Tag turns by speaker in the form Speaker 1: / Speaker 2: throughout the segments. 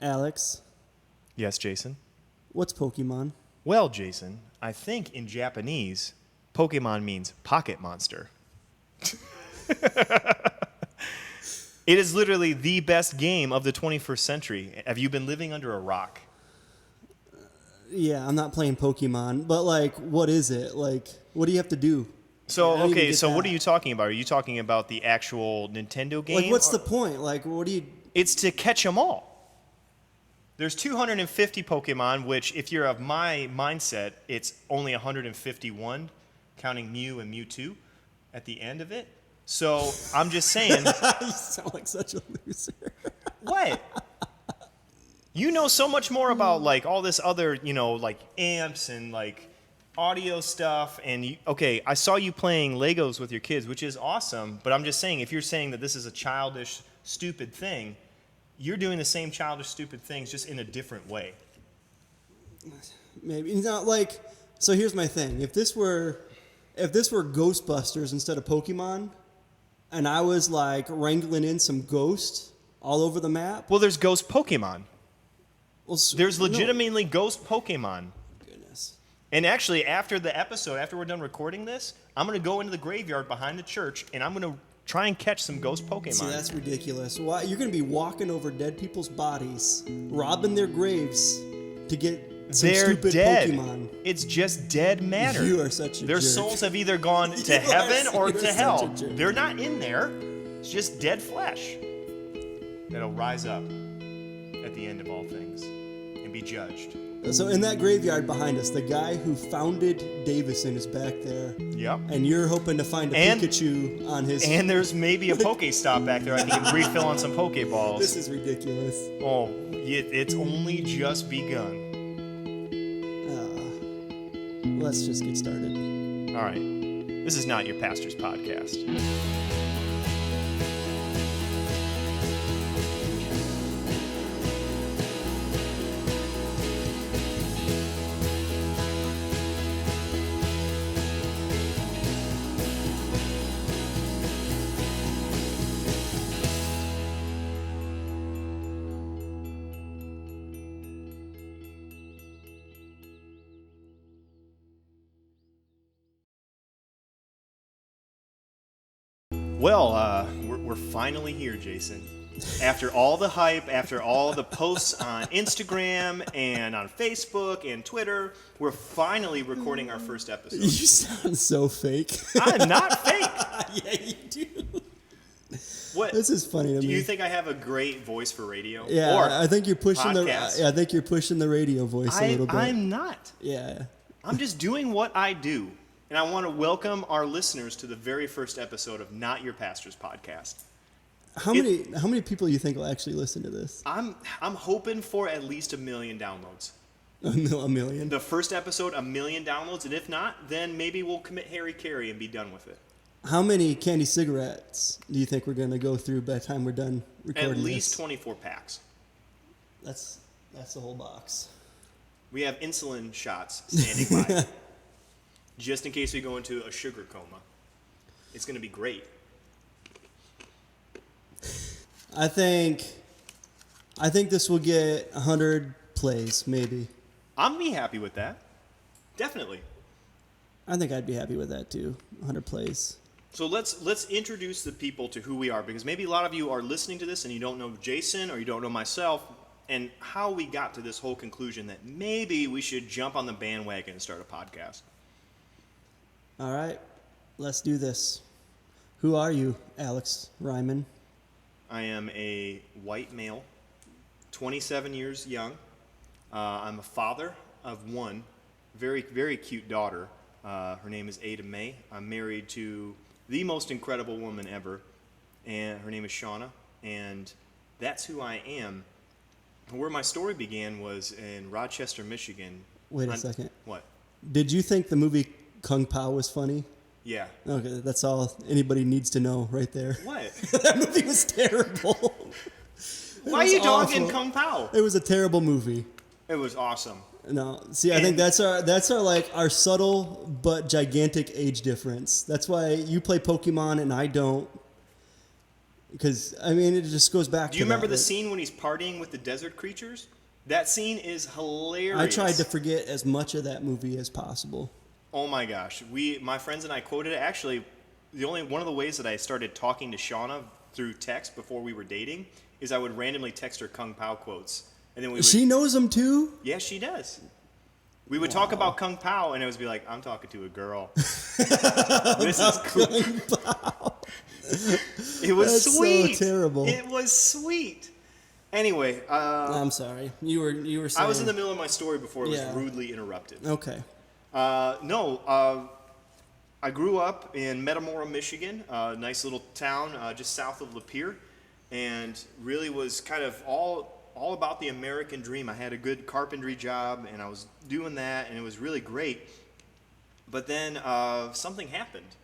Speaker 1: Alex,
Speaker 2: Yes, Jason.
Speaker 1: what's Pokemon?
Speaker 2: Well, Jason, I think in Japanese, Pokemon means pocket monster. It is literally the best game of the 21st century. Have you been living under a rock?
Speaker 1: Yeah, I'm not playing Pokemon, but like, what is it? Like, what do you have to do?
Speaker 2: So,
Speaker 1: I don't even
Speaker 2: okay,
Speaker 1: get
Speaker 2: so what
Speaker 1: that.
Speaker 2: are you talking about? Are you talking about the actual Nintendo game?
Speaker 1: Like, what's
Speaker 2: or-
Speaker 1: the point? Like, what do you?
Speaker 2: It's to catch them all. There's 250 Pokemon, which, if you're of my mindset, it's only 151, counting Mew and Mewtwo at the end of it. So I'm just saying,
Speaker 1: You sound like such a loser.
Speaker 2: what? You know so much more about like all this other, like amps and like audio stuff. And okay, I saw you playing Legos with your kids, which is awesome. But I'm just saying, if you're saying that this is a childish, stupid thing, you're doing the same childish, stupid things just in a different way.
Speaker 1: Maybe it's not like. So here's my thing: if this were Ghostbusters instead of Pokemon, and I was like wrangling in some ghosts all over the map,
Speaker 2: Well, there's ghost Pokemon.
Speaker 1: well,
Speaker 2: There's
Speaker 1: no.
Speaker 2: legitimately ghost Pokemon.
Speaker 1: Goodness.
Speaker 2: And actually, after the episode, after we're done recording this, I'm going to go into the graveyard behind the church, and I'm going to try and catch some ghost Pokemon.
Speaker 1: See, that's ridiculous. Why you're going to be walking over dead people's bodies, robbing their graves to get some
Speaker 2: They're
Speaker 1: stupid
Speaker 2: dead.
Speaker 1: Pokemon?
Speaker 2: It's just dead matter.
Speaker 1: You are such a
Speaker 2: Their
Speaker 1: jerk.
Speaker 2: souls have either gone to
Speaker 1: You are-
Speaker 2: heaven or
Speaker 1: you're
Speaker 2: to
Speaker 1: such
Speaker 2: hell.
Speaker 1: a jerk.
Speaker 2: They're not in there. It's just dead flesh that'll rise up at the end of all things and be judged.
Speaker 1: So in that graveyard behind us, the guy who founded Davison is back there,
Speaker 2: Yep.
Speaker 1: and you're hoping to find a
Speaker 2: And-
Speaker 1: Pikachu on his.
Speaker 2: And there's maybe a Pokestop back there. I can refill on some Pokeballs.
Speaker 1: This is ridiculous.
Speaker 2: Oh, it's only just begun.
Speaker 1: Let's just get started.
Speaker 2: All right. This is not your pastor's podcast. Well, we're finally here, Jason. After all the hype, after all the posts on Instagram and on Facebook and Twitter, we're finally recording our first episode.
Speaker 1: You sound so fake.
Speaker 2: I'm not fake.
Speaker 1: Yeah, you do.
Speaker 2: What?
Speaker 1: This is funny to
Speaker 2: Do
Speaker 1: me.
Speaker 2: you think I have a great voice for radio?
Speaker 1: Yeah,
Speaker 2: Or
Speaker 1: I think you're pushing
Speaker 2: podcast?
Speaker 1: I think you're pushing the radio voice a little bit.
Speaker 2: I'm not.
Speaker 1: Yeah.
Speaker 2: I'm just doing what I do. And I want to welcome our listeners to the very first episode of Not Your Pastor's Podcast.
Speaker 1: How many people do you think will actually listen to this?
Speaker 2: I'm hoping for at least 1 million downloads.
Speaker 1: A million.
Speaker 2: The first episode, 1 million downloads, and if not, then maybe we'll commit Harry Carey and be done with it.
Speaker 1: How many candy cigarettes do you think we're going to go through by the time we're done recording
Speaker 2: At least
Speaker 1: this?
Speaker 2: 24 packs.
Speaker 1: That's the whole box.
Speaker 2: We have insulin shots standing by, just in case we go into a sugar coma. It's going to be great.
Speaker 1: I think this will get 100 plays, maybe.
Speaker 2: I'm be happy with that. Definitely.
Speaker 1: I think I'd be happy with that too. 100 plays.
Speaker 2: So let's introduce the people to who we are, because maybe a lot of you are listening to this and you don't know Jason or you don't know myself and how we got to this whole conclusion that maybe we should jump on the bandwagon and start a podcast.
Speaker 1: All right, let's do this. Who are you, Alex Ryman?
Speaker 2: I am a white male, 27 years young. I'm a father of one very, very cute daughter. Her name is Ada May. I'm married to the most incredible woman ever, and her name is Shauna, and that's who I am. Where my story began was in Rochester, Michigan.
Speaker 1: Wait a second.
Speaker 2: What?
Speaker 1: Did you think the movie Kung Pao was funny?
Speaker 2: Yeah.
Speaker 1: Okay, that's all anybody needs to know right there.
Speaker 2: What?
Speaker 1: That movie was terrible.
Speaker 2: Why are
Speaker 1: was
Speaker 2: you dogging
Speaker 1: awful.
Speaker 2: Kung Pao?
Speaker 1: It was a terrible movie.
Speaker 2: It was awesome.
Speaker 1: No, see, I think that's our like our subtle but gigantic age difference. That's why you play Pokemon and I don't. Because, I mean, it just goes back to
Speaker 2: Do you remember
Speaker 1: that,
Speaker 2: the scene when he's partying with the desert creatures? That scene is hilarious.
Speaker 1: I tried to forget as much of that movie as possible.
Speaker 2: Oh my gosh, my friends and I quoted it. Actually, one of the ways that I started talking to Shauna through text before we were dating is I would randomly text her Kung Pao quotes, and then we would.
Speaker 1: She knows them too?
Speaker 2: Yes, she does. We would talk about Kung Pao, and it would be like, I'm talking to a girl. This is cool. It was
Speaker 1: That's
Speaker 2: sweet.
Speaker 1: so terrible.
Speaker 2: It was sweet. Anyway,
Speaker 1: I'm sorry. You were saying...
Speaker 2: I was in the middle of my story before it was
Speaker 1: Yeah.
Speaker 2: rudely interrupted.
Speaker 1: Okay.
Speaker 2: I grew up in Metamora, Michigan, a nice little town just south of Lapeer, and really was kind of all about the American dream. I had a good carpentry job, and I was doing that, and it was really great. But then something happened,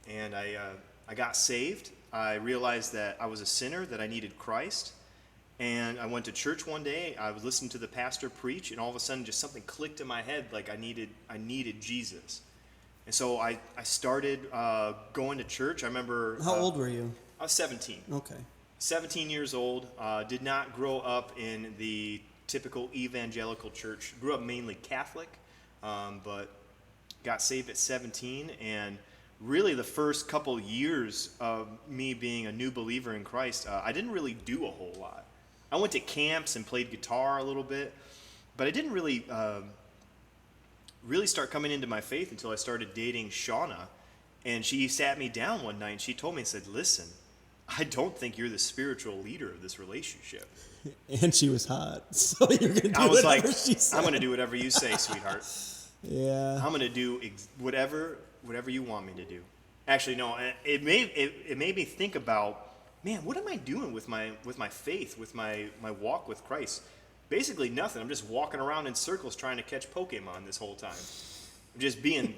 Speaker 2: and I got saved. I realized that I was a sinner, that I needed Christ. And I went to church one day. I was listening to the pastor preach, and all of a sudden, just something clicked in my head, like I needed Jesus. And so I started going to church. I remember.
Speaker 1: How old were you?
Speaker 2: I was 17.
Speaker 1: Okay.
Speaker 2: 17 years old. Did not grow up in the typical evangelical church. Grew up mainly Catholic, but got saved at 17. And really, the first couple years of me being a new believer in Christ, I didn't really do a whole lot. I went to camps and played guitar a little bit, but I didn't really start coming into my faith until I started dating Shauna. And she sat me down one night and she told me, said, listen, I don't think you're the spiritual leader of this relationship.
Speaker 1: And she was hot, so you're going to do
Speaker 2: I was
Speaker 1: whatever
Speaker 2: like,
Speaker 1: she said.
Speaker 2: I'm going to do whatever you say, sweetheart.
Speaker 1: Yeah.
Speaker 2: I'm going to do whatever you want me to do. Actually, no, it made me think about, man, what am I doing with my faith, with my walk with Christ? Basically nothing. I'm just walking around in circles trying to catch Pokemon this whole time. I'm just being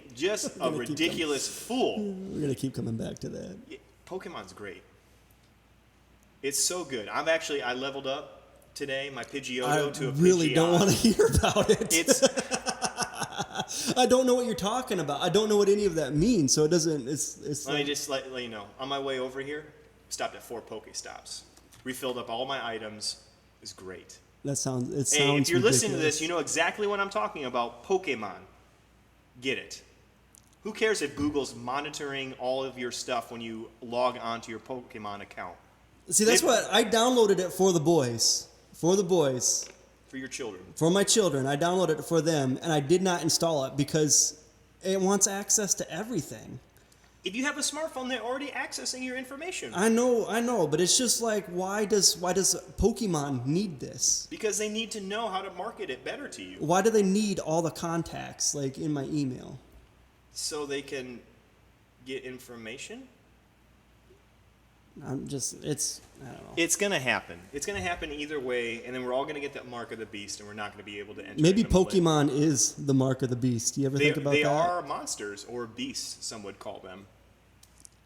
Speaker 2: a ridiculous fool.
Speaker 1: We're going to keep coming back to that.
Speaker 2: Pokemon's great. It's so good. I leveled up today, my Pidgeotto to a Pidgeot.
Speaker 1: I really don't want to hear about it.
Speaker 2: It's
Speaker 1: I don't know what you're talking about. I don't know what any of that means, so it doesn't... It's
Speaker 2: Let me just let you know. On my way over here, stopped at 4 Pokestops. Refilled up all my items. It was great.
Speaker 1: It sounds
Speaker 2: Hey, if you're listening to
Speaker 1: ridiculous.
Speaker 2: this, you know exactly what I'm talking about. Pokemon. Get it. Who cares if Google's monitoring all of your stuff when you log onto your Pokemon account?
Speaker 1: See, that's what... I downloaded it for the boys. For the boys.
Speaker 2: For your children.
Speaker 1: For my children. I downloaded it for them, and I did not install it because it wants access to everything.
Speaker 2: If you have a smartphone, they're already accessing your information.
Speaker 1: I know, but it's just like, why does Pokemon need this?
Speaker 2: Because they need to know how to market it better to you.
Speaker 1: Why do they need all the contacts, like, in my email?
Speaker 2: So they can get information?
Speaker 1: I don't know.
Speaker 2: It's going to happen. It's going to happen either way, and then we're all going to get that mark of the beast, and we're not going to be able to enter
Speaker 1: Maybe
Speaker 2: into Malay.
Speaker 1: Pokemon is the mark of the beast. Do you ever think about
Speaker 2: They
Speaker 1: that?
Speaker 2: are monsters, or beasts, some would call them.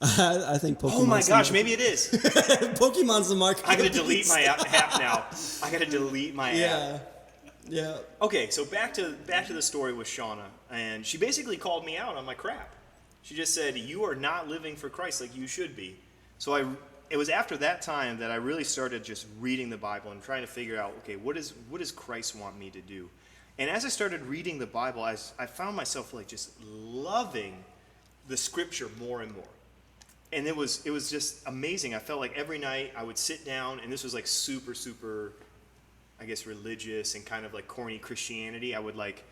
Speaker 1: I think Pokemon.
Speaker 2: Oh my gosh, maybe it is.
Speaker 1: Pokemon's the mark.
Speaker 2: I
Speaker 1: of the
Speaker 2: gotta delete
Speaker 1: beast.
Speaker 2: my app now. I gotta delete my app.
Speaker 1: Yeah.
Speaker 2: Okay, so back to the story with Shauna, and she basically called me out on my crap. She just said, "You are not living for Christ like you should be." So it was after that time that I really started just reading the Bible and trying to figure out, okay, what does Christ want me to do? And as I started reading the Bible, I found myself like just loving the Scripture more and more. And it was just amazing. I felt like every night I would sit down, and this was like super, super, I guess, religious and kind of like corny Christianity. I would like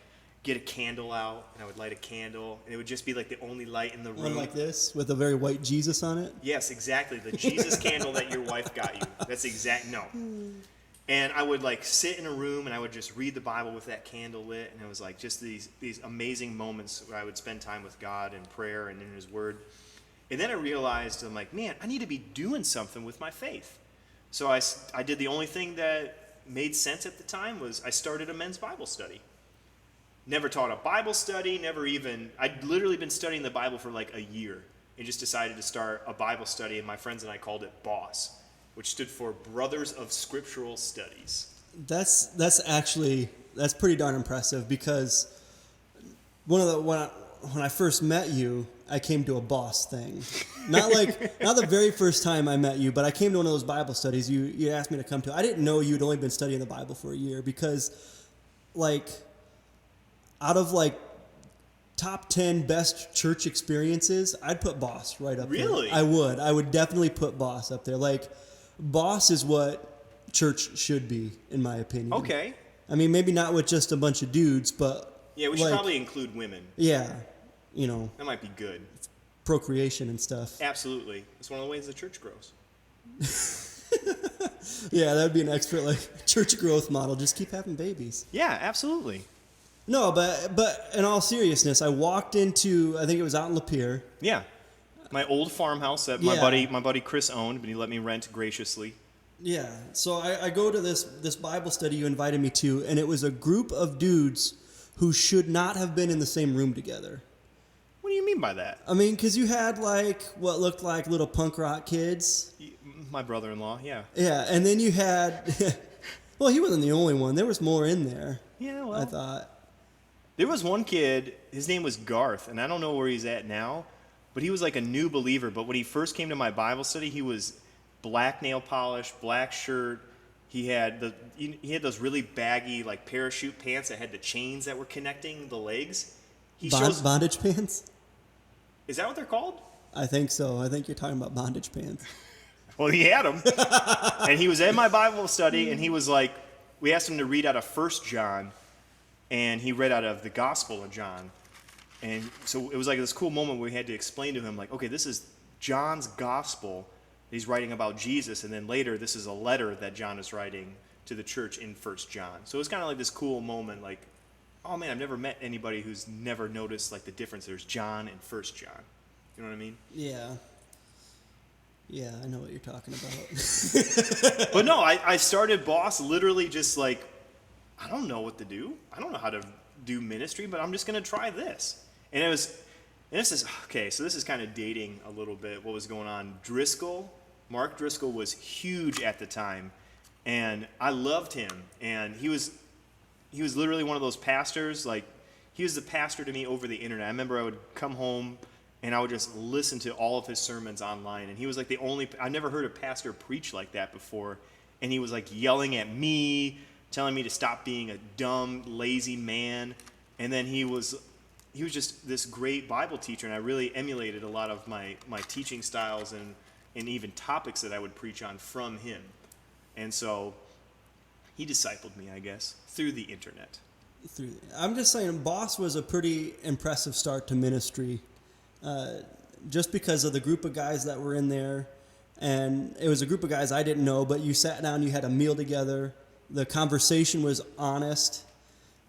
Speaker 2: get a candle out, and I would light a candle, and it would just be like the only light in the room.
Speaker 1: One like this with a very white Jesus on it.
Speaker 2: Yes, exactly. The Jesus candle that your wife got you. That's no. And I would like sit in a room, and I would just read the Bible with that candle lit, and it was like just these amazing moments where I would spend time with God in prayer and in His Word. And then I realized, I'm like, man, I need to be doing something with my faith. So I did the only thing that made sense at the time was I started a men's Bible study. Never taught a Bible study, I'd literally been studying the Bible for like a year and just decided to start a Bible study, and my friends and I called it BOSS, which stood for Brothers of Scriptural Studies.
Speaker 1: That's pretty darn impressive because when I first met you, I came to a boss thing. Not the very first time I met you, but I came to one of those Bible studies you asked me to come to. I didn't know you'd only been studying the Bible for a year because, like, out of like top 10 best church experiences, I'd put Boss right up there.
Speaker 2: Really?
Speaker 1: I would definitely put Boss up there. Like, Boss is what church should be, in my opinion.
Speaker 2: Okay.
Speaker 1: I mean, maybe not with just a bunch of dudes, but
Speaker 2: Yeah, we should
Speaker 1: like,
Speaker 2: probably include women.
Speaker 1: yeah, you know,
Speaker 2: That might be good.
Speaker 1: procreation and stuff.
Speaker 2: Absolutely. It's one of the ways the church grows.
Speaker 1: Yeah, that would be an expert like church growth model. Just keep having babies.
Speaker 2: Yeah, absolutely.
Speaker 1: No, but in all seriousness, I walked into, I think it was out in Lapeer.
Speaker 2: Yeah. My old farmhouse that
Speaker 1: Yeah.
Speaker 2: my buddy Chris owned, but he let me rent graciously.
Speaker 1: Yeah, so I go to this Bible study you invited me to, and it was a group of dudes who should not have been in the same room together.
Speaker 2: What do you mean by that?
Speaker 1: I mean, because you had like what looked like little punk rock kids.
Speaker 2: My brother-in-law, yeah.
Speaker 1: Yeah, and then you had, well, he wasn't the only one. There was more in there,
Speaker 2: Yeah,
Speaker 1: I
Speaker 2: well.
Speaker 1: thought.
Speaker 2: There was one kid, his name was Garth, and I don't know where he's at now, but he was like a new believer. But when he first came to my Bible study, he was black nail polish, black shirt. He had those really baggy like parachute pants that had the chains that were connecting the legs. He shows.
Speaker 1: Bondage pants?
Speaker 2: Is that what they're called?
Speaker 1: I think so. I think you're talking about bondage pants.
Speaker 2: Well, he had them. And he was in my Bible study, and he was like, we asked him to read out of 1 John, and he read out of the Gospel of John. And so it was like this cool moment where we had to explain to him, like, okay, this is John's Gospel. He's writing about Jesus, and then later this is a letter that John is writing to the church in 1 John. So it was kind of like this cool moment, like, oh man, I've never met anybody who's never noticed like the difference. There's John and 1 John. You know what I mean?
Speaker 1: Yeah. Yeah, I know what you're talking about.
Speaker 2: But no, I started Boss literally just like, I don't know what to do. I don't know how to do ministry, but I'm just going to try this. And this is, okay, so this is kind of dating a little bit what was going on. Mark Driscoll was huge at the time, and I loved him. And he was literally one of those pastors, like, he was the pastor to me over the internet. I remember I would come home and I would just listen to all of his sermons online. And he was like I never heard a pastor preach like that before. And he was like yelling at me, telling me to stop being a dumb, lazy man. And then he was just this great Bible teacher. And I really emulated a lot of my teaching styles and even topics that I would preach on from him. And so he discipled me, I guess, through the internet.
Speaker 1: I'm just saying, Boss was a pretty impressive start to ministry, just because of the group of guys that were in there. And it was a group of guys I didn't know, but you sat down, you had a meal together. The conversation was honest.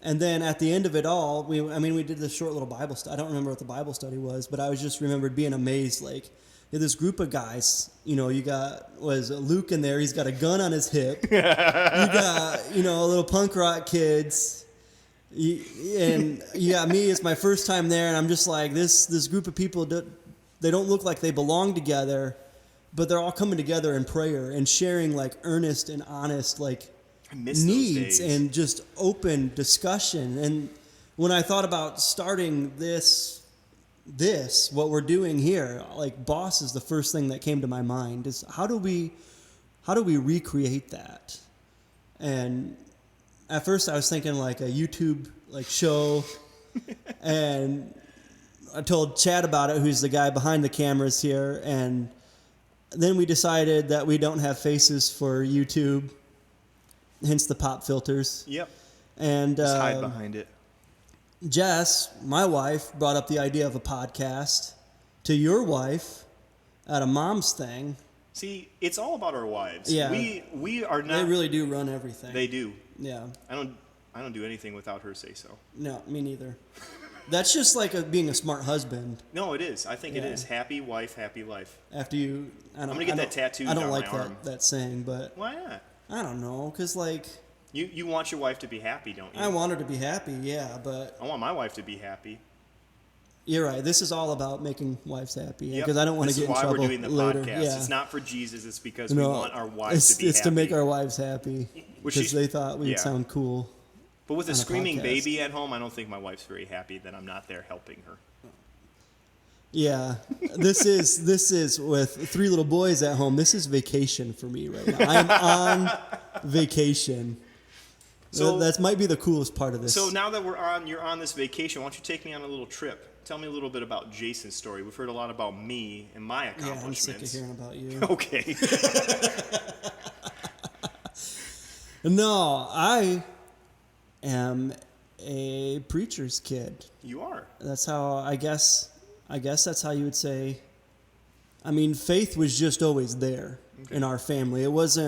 Speaker 1: And then at the end of it all, we did this short little Bible study. I don't remember what the Bible study was, but I was just remembered being amazed. Like, you had this group of guys, you got, was Luke in there. He's got a gun on his hip. You got, little punk rock kids. And you got me. It's my first time there, and I'm just like, this group of people, they don't look like they belong together, but they're all coming together in prayer and sharing like earnest and honest like needs and just open discussion. And when I thought about starting this what we're doing here, like Boss is the first thing that came to my mind is how do we recreate that? And at first I was thinking like a YouTube like show, and I told Chad about it, who's the guy behind the cameras here, and then we decided that we don't have faces for YouTube, hence the pop filters.
Speaker 2: Yep.
Speaker 1: And
Speaker 2: just hide behind it.
Speaker 1: Jess, my wife, brought up the idea of a podcast to your wife at a mom's thing.
Speaker 2: See, it's all about our wives.
Speaker 1: Yeah.
Speaker 2: We are not.
Speaker 1: They really do run everything.
Speaker 2: They do.
Speaker 1: Yeah.
Speaker 2: I don't do anything without her say so.
Speaker 1: No, me neither. That's just like being a smart husband.
Speaker 2: No, it is. I think it
Speaker 1: Yeah.
Speaker 2: is. Happy wife, happy life.
Speaker 1: After you,
Speaker 2: I'm gonna get that tattooed
Speaker 1: I don't
Speaker 2: on
Speaker 1: like
Speaker 2: my arm.
Speaker 1: that saying, but
Speaker 2: Why not?
Speaker 1: I don't know, cause like
Speaker 2: You want your wife to be happy, don't you?
Speaker 1: I want her to be happy, yeah, but
Speaker 2: I want my wife to be happy.
Speaker 1: you're right. This is all about making wives happy,
Speaker 2: Yep.
Speaker 1: because I don't want to
Speaker 2: This
Speaker 1: get in
Speaker 2: is why
Speaker 1: trouble
Speaker 2: we're doing the
Speaker 1: later.
Speaker 2: podcast.
Speaker 1: Yeah.
Speaker 2: It's not for Jesus. It's because we want our wives to be
Speaker 1: it's
Speaker 2: happy.
Speaker 1: to make our wives happy,
Speaker 2: Which
Speaker 1: because
Speaker 2: she's-
Speaker 1: they thought we
Speaker 2: yeah.
Speaker 1: would sound cool.
Speaker 2: But with a
Speaker 1: on a
Speaker 2: screaming
Speaker 1: podcast.
Speaker 2: baby at home, I don't think my wife's very happy that I'm not there helping her.
Speaker 1: Yeah, this is with 3 little boys at home. This is vacation for me right now. I'm on vacation.
Speaker 2: So
Speaker 1: That might be the coolest part of this.
Speaker 2: So now that you're on this vacation, why don't you take me on a little trip? Tell me a little bit about Jason's story. We've heard a lot about me and my
Speaker 1: yeah,
Speaker 2: accomplishments.
Speaker 1: I'm sick of hearing about you.
Speaker 2: Okay.
Speaker 1: No, I am a preacher's kid.
Speaker 2: You are.
Speaker 1: That's how I guess that's how you would say. I mean, faith was just always there in our family. It was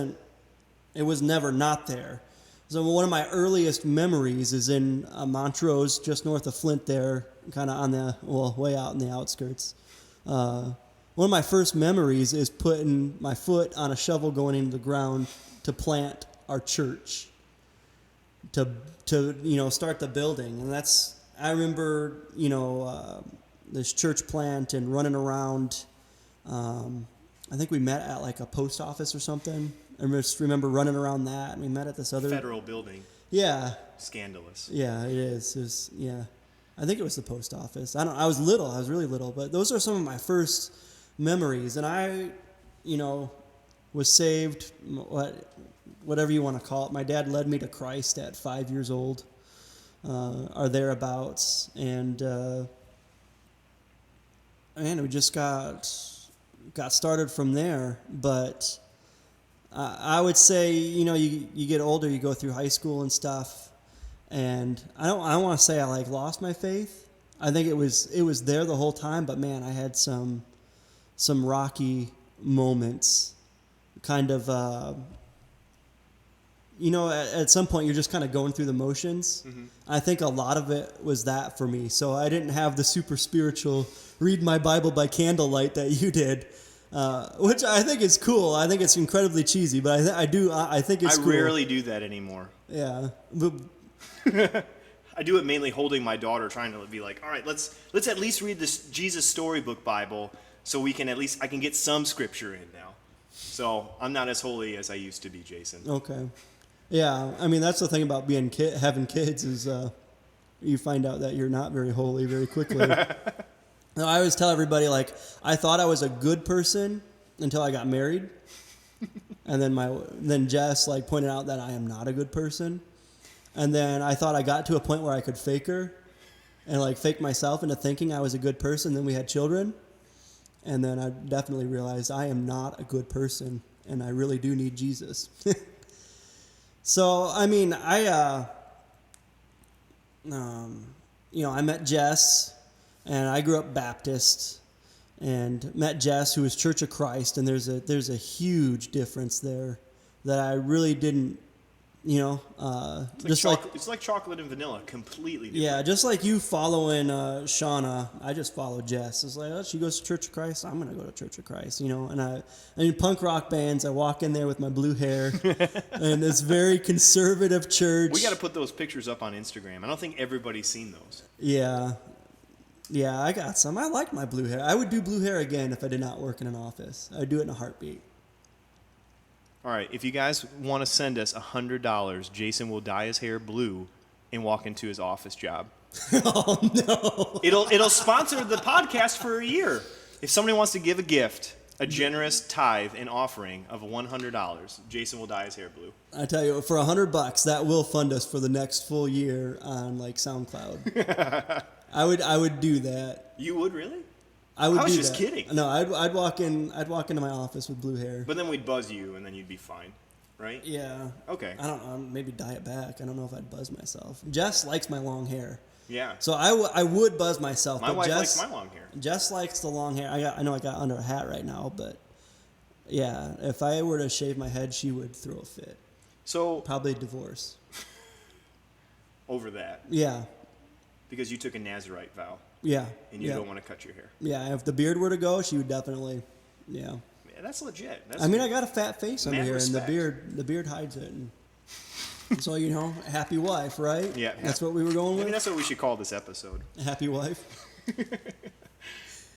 Speaker 1: never not there. So one of my earliest memories is in Montrose, just north of Flint there, kind of way out in the outskirts. One of my first memories is putting my foot on a shovel going into the ground to plant our church, to start the building. And I remember, this church plant and running around. I think we met at like a post office or something. I just remember running around that, and we met at this other
Speaker 2: Federal building.
Speaker 1: Yeah.
Speaker 2: Scandalous.
Speaker 1: Yeah, it is. Yeah, I think it was the post office. I was little. I was really little, but those are some of my first memories. And I, was saved. Whatever you want to call it. My dad led me to Christ at 5 years old, or thereabouts, and we just got started from there. But I would say, you get older, you go through high school and stuff, and I don't want to say I lost my faith. I think it was there the whole time, but man, I had some rocky moments, kind of. At some point you're just kind of going through the motions. Mm-hmm. I think a lot of it was that for me. So I didn't have the super spiritual read my Bible by candlelight that you did, which I think is cool. I think it's incredibly cheesy, but I think it's cool.
Speaker 2: I rarely do that anymore.
Speaker 1: Yeah.
Speaker 2: I do it mainly holding my daughter, trying to be like, all right, let's at least read this Jesus Storybook Bible so I can get some scripture in now. So I'm not as holy as I used to be, Jason.
Speaker 1: Okay. Yeah, I mean, that's the thing about having kids is you find out that you're not very holy very quickly. I always tell everybody, I thought I was a good person until I got married. And then Jess, pointed out that I am not a good person. And then I thought I got to a point where I could fake her and, fake myself into thinking I was a good person. Then we had children. And then I definitely realized I am not a good person, and I really do need Jesus. So, I mean, I met Jess, and I grew up Baptist, and met Jess, who was Church of Christ, and there's a huge difference there that I really didn't,
Speaker 2: it's like chocolate and vanilla, completely different.
Speaker 1: Yeah, just like you following Shauna, I just follow Jess. It's like, she goes to Church of Christ, I'm going to go to Church of Christ, And in punk rock bands, I walk in there with my blue hair, and it's very conservative church.
Speaker 2: We got to put those pictures up on Instagram. I don't think everybody's seen those.
Speaker 1: Yeah, I got some. I like my blue hair. I would do blue hair again if I did not work in an office. I'd do it in a heartbeat.
Speaker 2: All right, if you guys want to send us $100, Jason will dye his hair blue and walk into his office job.
Speaker 1: Oh, no.
Speaker 2: It'll sponsor the podcast for a year. If somebody wants to give a gift, a generous tithe and offering of $100, Jason will dye his hair blue.
Speaker 1: I tell you, for $100, that will fund us for the next full year on SoundCloud. I would do that.
Speaker 2: You would really?
Speaker 1: I was
Speaker 2: just kidding.
Speaker 1: No, I'd walk into my office with blue hair.
Speaker 2: But then we'd buzz you, and then you'd be fine, right?
Speaker 1: Yeah.
Speaker 2: Okay.
Speaker 1: I don't know. Maybe dye it back. I don't know if I'd buzz myself. Jess likes my long hair.
Speaker 2: Yeah.
Speaker 1: So I would buzz myself.
Speaker 2: My wife likes my long hair.
Speaker 1: Jess likes the long hair. I know I got under a hat right now, but yeah, if I were to shave my head, she would throw a fit.
Speaker 2: So
Speaker 1: probably divorce.
Speaker 2: Over that.
Speaker 1: Yeah.
Speaker 2: Because you took a Nazirite vow.
Speaker 1: Yeah.
Speaker 2: And you don't want to cut your hair.
Speaker 1: Yeah, if the beard were to go, she would definitely, yeah.
Speaker 2: Yeah, that's legit.
Speaker 1: I got a fat face under here,
Speaker 2: respect.
Speaker 1: and the beard hides it. And so, happy wife, right?
Speaker 2: Yeah.
Speaker 1: That's what we were going with?
Speaker 2: Maybe that's what we should call this episode.
Speaker 1: Happy wife.